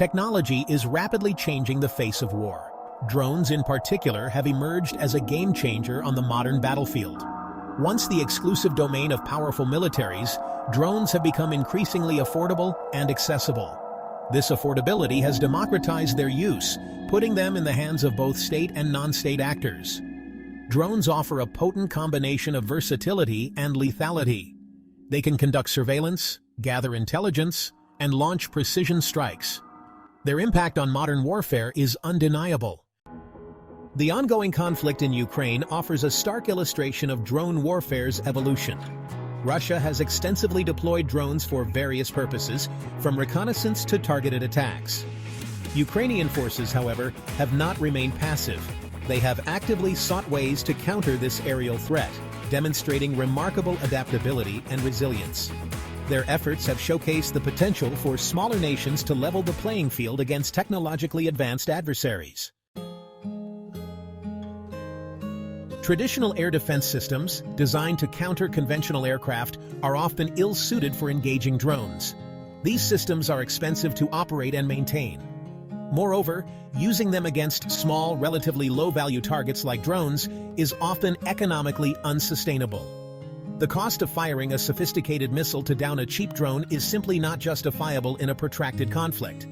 Technology is rapidly changing the face of war. Drones in particular have emerged as a game changer on the modern battlefield. Once the exclusive domain of powerful militaries, drones have become increasingly affordable and accessible. This affordability has democratized their use, putting them in the hands of both state and non-state actors. Drones offer a potent combination of versatility and lethality. They can conduct surveillance, gather intelligence, and launch precision strikes. Their impact on modern warfare is undeniable. The ongoing conflict in Ukraine offers a stark illustration of drone warfare's evolution. Russia has extensively deployed drones for various purposes, from reconnaissance to targeted attacks. Ukrainian forces, however, have not remained passive. They have actively sought ways to counter this aerial threat, demonstrating remarkable adaptability and resilience. Their efforts have showcased the potential for smaller nations to level the playing field against technologically advanced adversaries. Traditional air defense systems, designed to counter conventional aircraft, are often ill-suited for engaging drones. These systems are expensive to operate and maintain. Moreover, using them against small, relatively low-value targets like drones is often economically unsustainable. The cost of firing a sophisticated missile to down a cheap drone is simply not justifiable in a protracted conflict.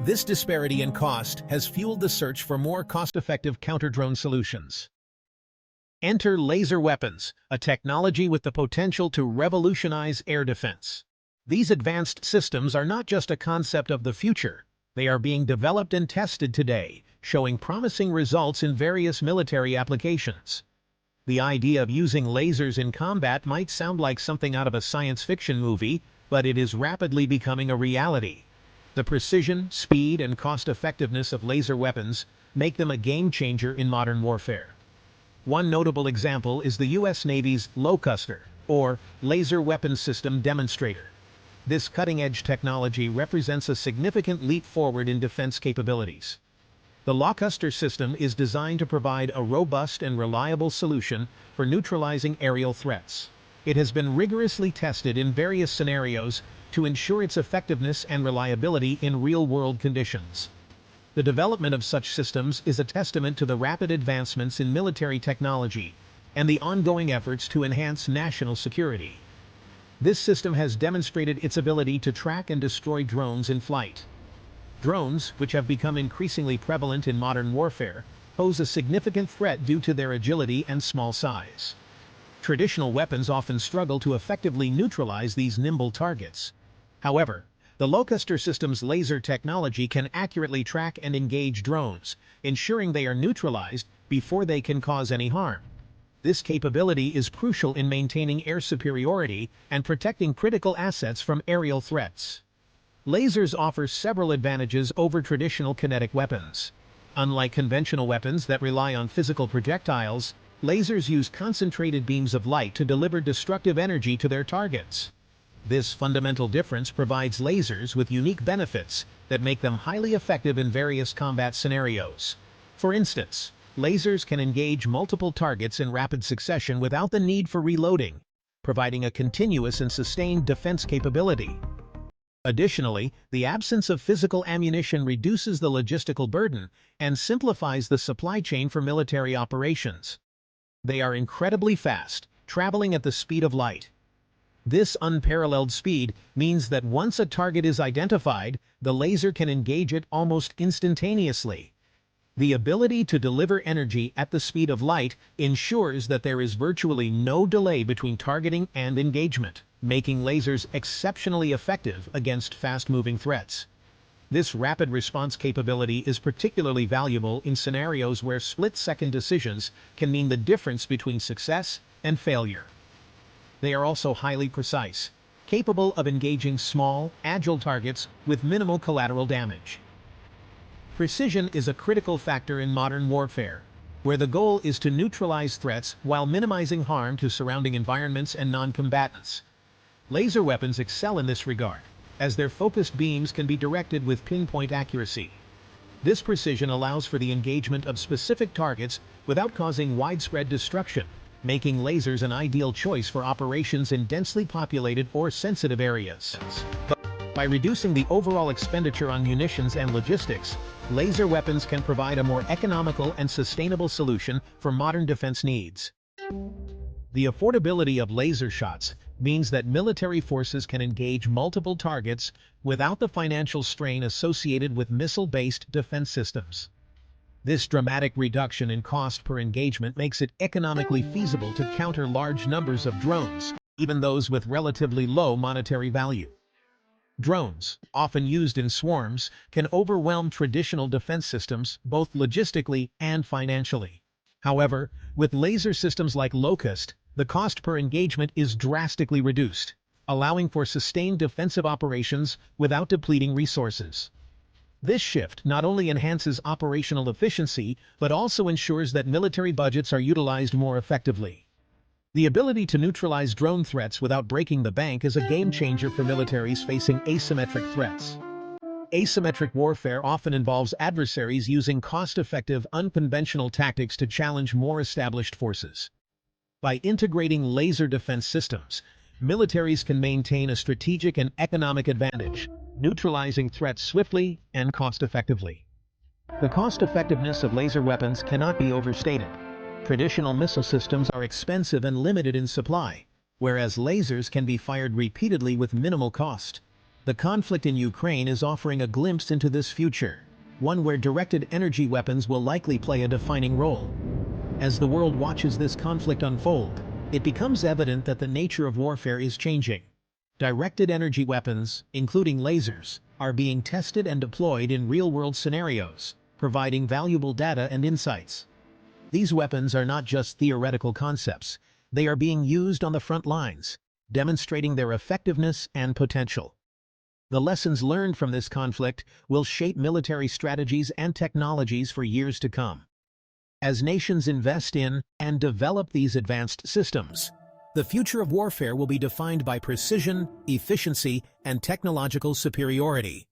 This disparity in cost has fueled the search for more cost-effective counter-drone solutions. Enter laser weapons, a technology with the potential to revolutionize air defense. These advanced systems are not just a concept of the future. They are being developed and tested today, showing promising results in various military applications. The idea of using lasers in combat might sound like something out of a science fiction movie, but it is rapidly becoming a reality. The precision, speed, and cost-effectiveness of laser weapons make them a game-changer in modern warfare. One notable example is the U.S. Navy's LOCUSTR, or Laser Weapons System Demonstrator. This cutting-edge technology represents a significant leap forward in defense capabilities. The LOCUSTR system is designed to provide a robust and reliable solution for neutralizing aerial threats. It has been rigorously tested in various scenarios to ensure its effectiveness and reliability in real-world conditions. The development of such systems is a testament to the rapid advancements in military technology and the ongoing efforts to enhance national security. This system has demonstrated its ability to track and destroy drones in flight. Drones, which have become increasingly prevalent in modern warfare, pose a significant threat due to their agility and small size. Traditional weapons often struggle to effectively neutralize these nimble targets. However, the LOCUSTR system's laser technology can accurately track and engage drones, ensuring they are neutralized before they can cause any harm. This capability is crucial in maintaining air superiority and protecting critical assets from aerial threats. Lasers offer several advantages over traditional kinetic weapons. Unlike conventional weapons that rely on physical projectiles, lasers use concentrated beams of light to deliver destructive energy to their targets. This fundamental difference provides lasers with unique benefits that make them highly effective in various combat scenarios. For instance, lasers can engage multiple targets in rapid succession without the need for reloading, providing a continuous and sustained defense capability. Additionally, the absence of physical ammunition reduces the logistical burden and simplifies the supply chain for military operations. They are incredibly fast, traveling at the speed of light. This unparalleled speed means that once a target is identified, the laser can engage it almost instantaneously. The ability to deliver energy at the speed of light ensures that there is virtually no delay between targeting and engagement, making lasers exceptionally effective against fast-moving threats. This rapid response capability is particularly valuable in scenarios where split-second decisions can mean the difference between success and failure. They are also highly precise, capable of engaging small, agile targets with minimal collateral damage. Precision is a critical factor in modern warfare, where the goal is to neutralize threats while minimizing harm to surrounding environments and non-combatants. Laser weapons excel in this regard, as their focused beams can be directed with pinpoint accuracy. This precision allows for the engagement of specific targets without causing widespread destruction, making lasers an ideal choice for operations in densely populated or sensitive areas. By reducing the overall expenditure on munitions and logistics, laser weapons can provide a more economical and sustainable solution for modern defense needs. The affordability of laser shots means that military forces can engage multiple targets without the financial strain associated with missile-based defense systems. This dramatic reduction in cost per engagement makes it economically feasible to counter large numbers of drones, even those with relatively low monetary value. Drones, often used in swarms, can overwhelm traditional defense systems both logistically and financially. However, with laser systems like LOCUST, the cost per engagement is drastically reduced, allowing for sustained defensive operations without depleting resources. This shift not only enhances operational efficiency, but also ensures that military budgets are utilized more effectively. The ability to neutralize drone threats without breaking the bank is a game-changer for militaries facing asymmetric threats. Asymmetric warfare often involves adversaries using cost-effective, unconventional tactics to challenge more established forces. By integrating laser defense systems, militaries can maintain a strategic and economic advantage, neutralizing threats swiftly and cost-effectively. The cost-effectiveness of laser weapons cannot be overstated. Traditional missile systems are expensive and limited in supply, whereas lasers can be fired repeatedly with minimal cost. The conflict in Ukraine is offering a glimpse into this future, one where directed energy weapons will likely play a defining role. As the world watches this conflict unfold, it becomes evident that the nature of warfare is changing. Directed energy weapons, including lasers, are being tested and deployed in real-world scenarios, providing valuable data and insights. These weapons are not just theoretical concepts, they are being used on the front lines, demonstrating their effectiveness and potential. The lessons learned from this conflict will shape military strategies and technologies for years to come. As nations invest in and develop these advanced systems, the future of warfare will be defined by precision, efficiency, and technological superiority.